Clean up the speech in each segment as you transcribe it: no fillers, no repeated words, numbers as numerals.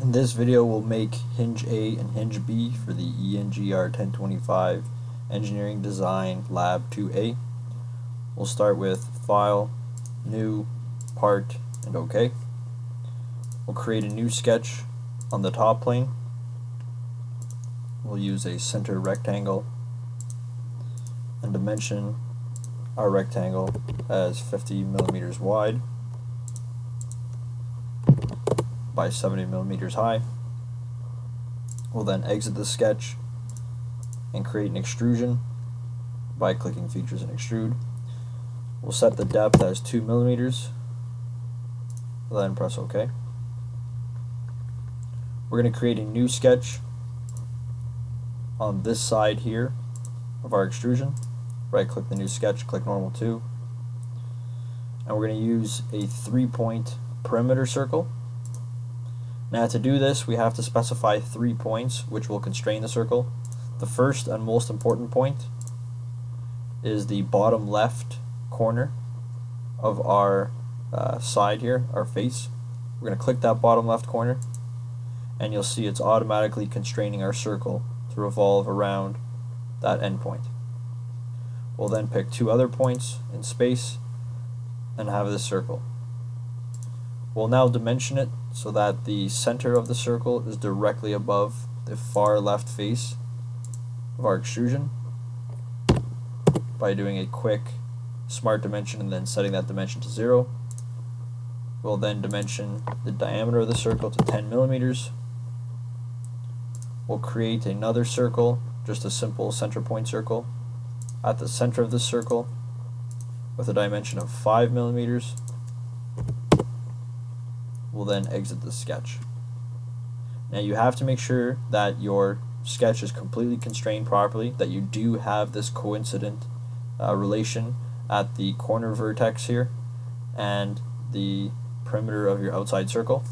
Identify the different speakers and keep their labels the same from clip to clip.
Speaker 1: In this video, we'll make hinge A and hinge B for the ENGR 1025 Engineering Design Lab 2A. We'll start with File, New, Part, and OK. We'll create a new sketch on the top plane. We'll use a center rectangle and dimension our rectangle as 50 millimeters wide by 70 millimeters high. We'll then exit the sketch and create an extrusion by clicking Features and Extrude. We'll set the depth as 2 millimeters, then press OK. We're going to create a new sketch on this side here of our extrusion. Right click the new sketch, click Normal 2, and we're going to use a 3-point perimeter circle. Now to do this, we have to specify 3 points which will constrain the circle. The first and most important point is the bottom left corner of our side here, our face. We're going to click that bottom left corner, and you'll see it's automatically constraining our circle to revolve around that endpoint. We'll then pick 2 other points in space and have this circle. We'll now dimension it so that the center of the circle is directly above the far left face of our extrusion by doing a quick smart dimension and then setting that dimension to 0. We'll then dimension the diameter of the circle to 10 millimeters. We'll create another circle, just a simple center point circle, at the center of this circle with a dimension of 5 millimeters. We'll then exit the sketch. Now you have to make sure that your sketch is completely constrained properly, that you do have this coincident relation at the corner vertex here and the perimeter of your outside circle.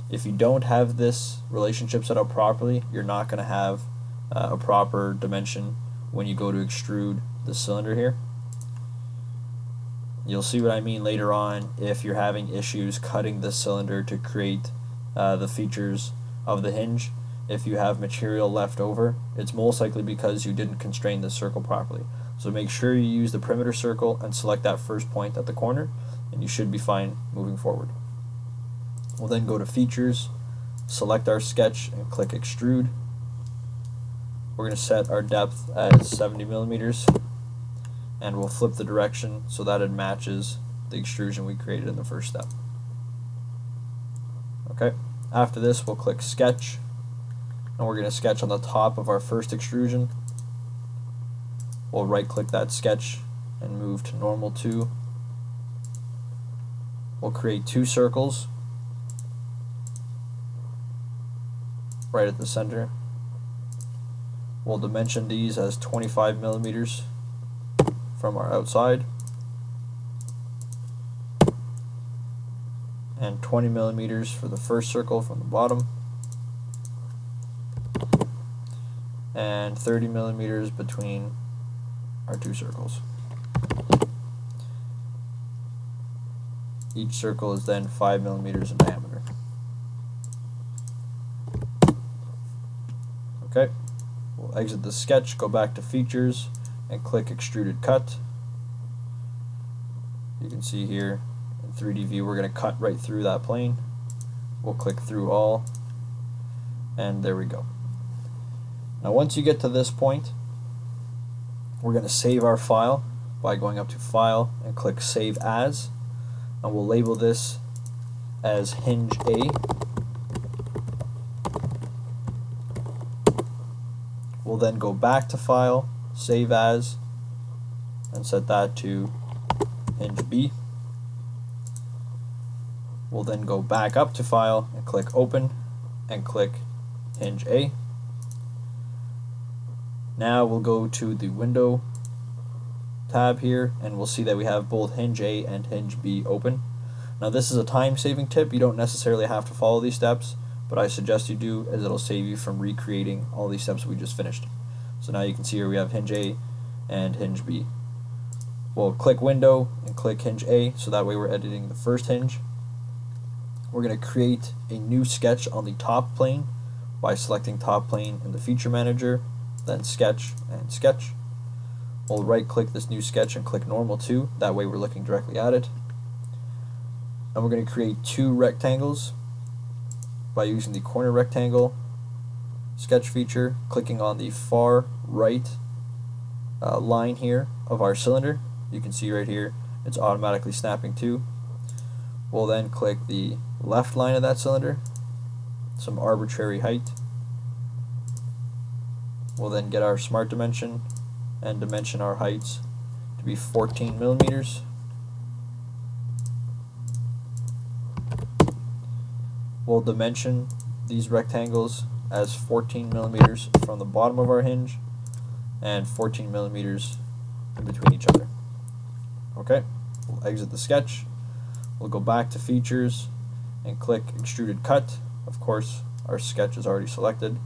Speaker 1: If you don't have this relationship set up properly, you're not going to have a proper dimension when you go to extrude the cylinder here. You'll see what I mean later on if you're having issues cutting the cylinder to create the features of the hinge. If you have material left over, it's most likely because you didn't constrain the circle properly. So make sure you use the perimeter circle and select that first point at the corner, and you should be fine moving forward. We'll then go to Features, select our sketch, and click Extrude. We're going to set our depth as 70 millimeters, and we'll flip the direction so that it matches the extrusion we created in the first step. Okay, after this we'll click Sketch, and we're going to sketch on the top of our first extrusion. We'll right click that sketch and move to Normal 2. We'll create 2 circles right at the center. We'll dimension these as 25 millimeters from our outside and 20 millimeters for the first circle from the bottom and 30 millimeters between our 2 circles. Each circle is then 5 millimeters in diameter. Okay, we'll exit the sketch, go back to Features, and click Extruded Cut. You can see here in 3D view we're going to cut right through that plane. We'll click Through All, and there we go. Now once you get to this point, we're going to save our file by going up to File and click Save As, and we'll label this as Hinge A. We'll then go back to File, Save As, and set that to Hinge B. We'll then go back up to File and click Open and click Hinge A. Now we'll go to the Window tab here, and we'll see that we have both Hinge A and Hinge B open. Now this is a time-saving tip. You don't necessarily have to follow these steps, but I suggest you do, as it'll save you from recreating all these steps we just finished. So now you can see here we have Hinge A and Hinge B. We'll click Window and click Hinge A, so that way we're editing the first hinge. we're going to create a new sketch on the top plane by selecting top plane in the feature manager, then sketch and sketch. We'll right click this new sketch and click normal 2, that way we're looking directly at it. And we're going to create two rectangles by using the corner rectangle sketch feature, clicking on the far right line here of our cylinder. You can see right here it's automatically snapping to. We'll then click the left line of that cylinder, some arbitrary height. We'll then get our smart dimension and dimension our heights to be 14 millimeters. We'll dimension these rectangles as 14 millimeters from the bottom of our hinge and 14 millimeters in between each other. Okay, we'll exit the sketch. We'll go back to features and click extruded cut. Of course, our sketch is already selected.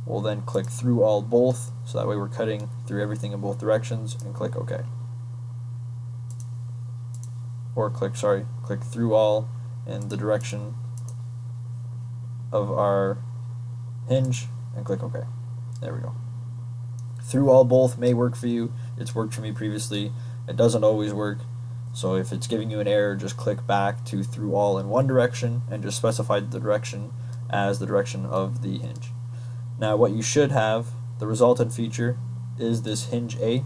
Speaker 1: We'll then click through all both, so that way we're cutting through everything in both directions, and click OK. Or click through all in the direction of our hinge and click OK. There we go. Through all both may work for you. It's worked for me previously. It doesn't always work. So if it's giving you an error, just click back to through all in one direction and just specify the direction as the direction of the hinge. Now what you should have, the resultant feature, is this hinge A,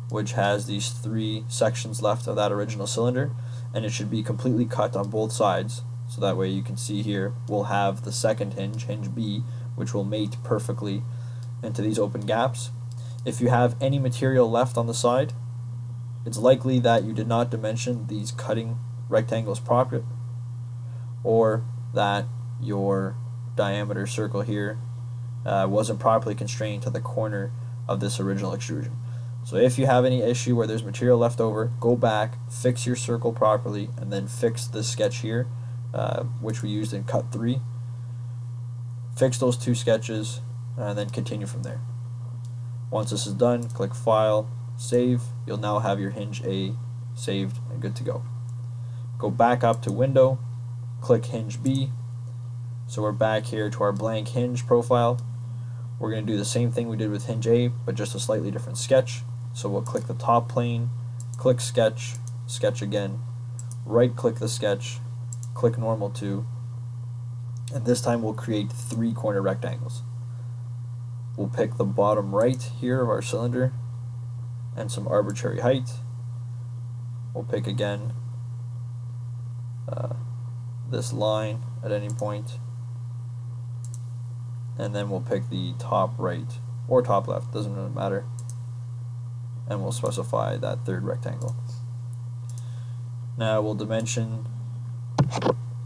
Speaker 1: which has these 3 sections left of that original cylinder, and it should be completely cut on both sides. So that way you can see here we'll have the second hinge, hinge B, which will mate perfectly into these open gaps. If you have any material left on the side, it's likely that you did not dimension these cutting rectangles properly, or that your diameter circle here wasn't properly constrained to the corner of this original extrusion. So if you have any issue where there's material left over, go back, fix your circle properly, and then fix this sketch here, which we used in cut 3. Fix those 2 sketches, and then continue from there. Once this is done, click File, Save. You'll now have your hinge A saved and good to go. Go back up to Window, click hinge B. So we're back here to our blank hinge profile. We're going to do the same thing we did with hinge A, but just a slightly different sketch. So we'll click the top plane, click sketch, sketch again, right click the sketch, click normal 2, and this time we'll create 3 corner rectangles. We'll pick the bottom right here of our cylinder and some arbitrary height. We'll pick again this line at any point, and then we'll pick the top right or top left, doesn't really matter, and we'll specify that 3rd rectangle. Now we'll dimension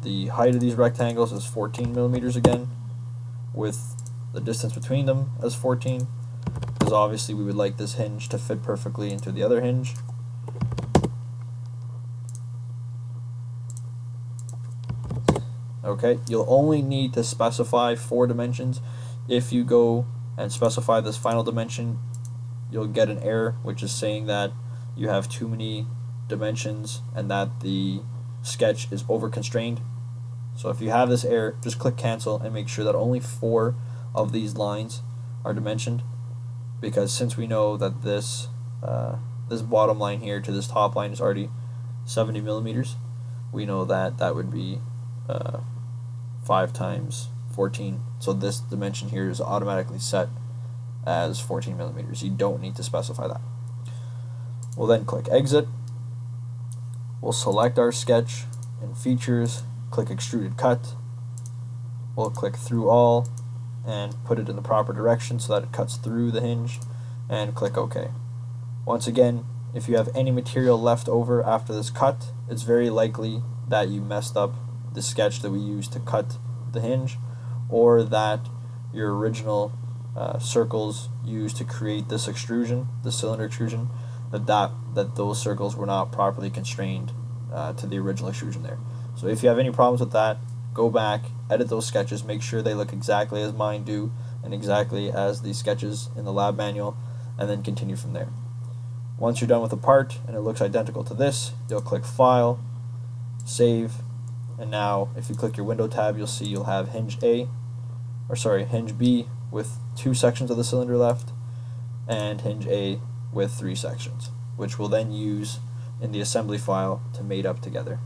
Speaker 1: the height of these rectangles as 14 millimeters again, with the distance between them as 14, because obviously we would like this hinge to fit perfectly into the other hinge. Okay, you'll only need to specify 4 dimensions. If you go and specify this final dimension, you'll get an error which is saying that you have too many dimensions and that the sketch is over constrained. So if you have this error, just click cancel and make sure that only 4 of these lines are dimensioned, because since we know that this this bottom line here to this top line is already 70 millimeters, we know that that would be 5 times 14, so this dimension here is automatically set as 14 millimeters. You don't need to specify that. We'll then click exit. We'll select our sketch in features, click extruded cut. We'll click through all and put it in the proper direction so that it cuts through the hinge, and click OK. Once again, if you have any material left over after this cut, it's very likely that you messed up the sketch that we used to cut the hinge, or that your original circles used to create this extrusion, the cylinder extrusion, that those circles were not properly constrained to the original extrusion there. So if you have any problems with that, go back, edit those sketches, make sure they look exactly as mine do and exactly as the sketches in the lab manual, and then continue from there. Once you're done with the part and it looks identical to this, you'll click File, save, and now if you click your window tab, you'll see you'll have hinge B with 2 sections of the cylinder left, and hinge A with 3 sections, which we'll then use in the assembly file to mate up together.